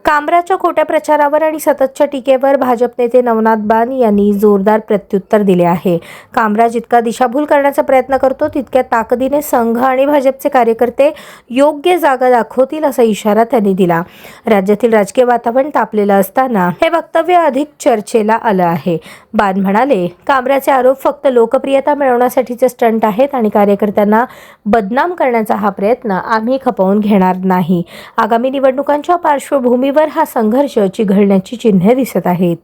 कांबराच्या खोट्या प्रचारावर आणि सततच्या टीकेवर भाजप नेते नवनाथ बान यांनी जोरदार प्रत्युत्तर दिले आहे. कांबरा जितका दिशाभूल करण्याचा प्रयत्न करतो तितक्या ताकदीने संघ आणि भाजपचे कार्यकर्ते योग्य जागा दाखवतील असा इशारा त्यांनी दिला. राज्यातील राजकीय वातावरण तापलेलं असताना हे वक्तव्य अधिक चर्चेला आलं आहे. बान म्हणाले, कांबराचे आरोप फक्त लोकप्रियता मिळवण्यासाठीचे स्टंट आहेत आणि कार्यकर्त्यांना बदनाम करण्याचा हा प्रयत्न आम्ही खपवून घेणार नाही. आगामी निवडणुकांच्या पार्श्वभूमीवर हा संघर्ष चिघळण्याची चिन्हे दिसत आहेत.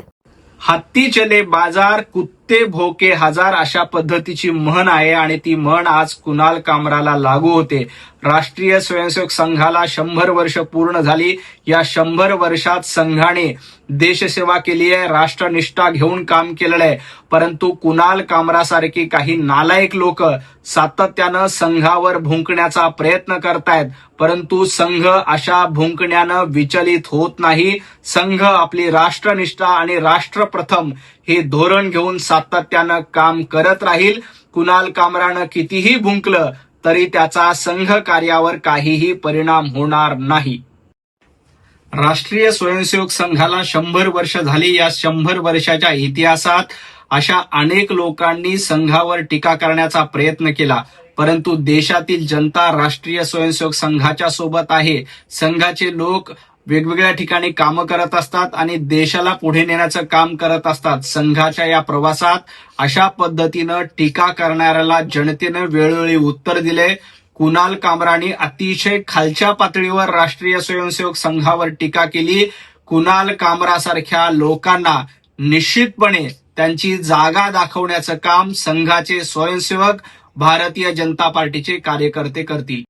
हत्ती चले बाजार, कुत्ते भोके हजार अशा पद्धतीची म्हण आहे आणि ती म्हण आज कुणाल कामराला लागू होते. राष्ट्रीय स्वयंसेवक संघाला 100 वर्ष पूर्ण झाली. या 100 वर्षात संघाने देशसेवा केली आहे, राष्ट्रनिष्ठा घेऊन काम केलेलं आहे. परंतु कुणाल कामरासारखी काही नालायक लोक सातत्यानं संघावर भुंकण्याचा प्रयत्न करतायत, परंतु संघ अशा भुंकण्यानं विचलित होत नाही. संघ आपली राष्ट्रनिष्ठा आणि राष्ट्रप्रथम हे धोरण घेऊन सातत्यानं काम करत राहील. कुणाल कामरानं कितीही भुंकलं तरी त्याचा संघ कार्यावर काहीही परिणाम होणार नाही. राष्ट्रीय स्वयंसेवक संघाला 100 वर्ष झाली. या 100 वर्षाच्या इतिहासात अशा अनेक लोकांनी संघावर टीका करण्याचा प्रयत्न केला, परंतु देशातील जनता राष्ट्रीय स्वयंसेवक संघाच्या सोबत आहे. संघाचे लोक वेगवेगळ्या ठिकाणी कामं करत असतात आणि देशाला पुढे नेण्याचं काम करत असतात. संघाच्या या प्रवासात अशा पद्धतीनं टीका करणाऱ्याला जनतेनं वेळोवेळी उत्तर दिले. कुणाल कामरानी अतिशय खालच्या पातळीवर राष्ट्रीय स्वयंसेवक संघावर टीका केली. कुणाल कामरासारख्या लोकांना निश्चितपणे त्यांची जागा दाखवण्याचं काम संघाचे स्वयंसेवक भारतीय जनता पार्टीचे कार्यकर्ते करतील.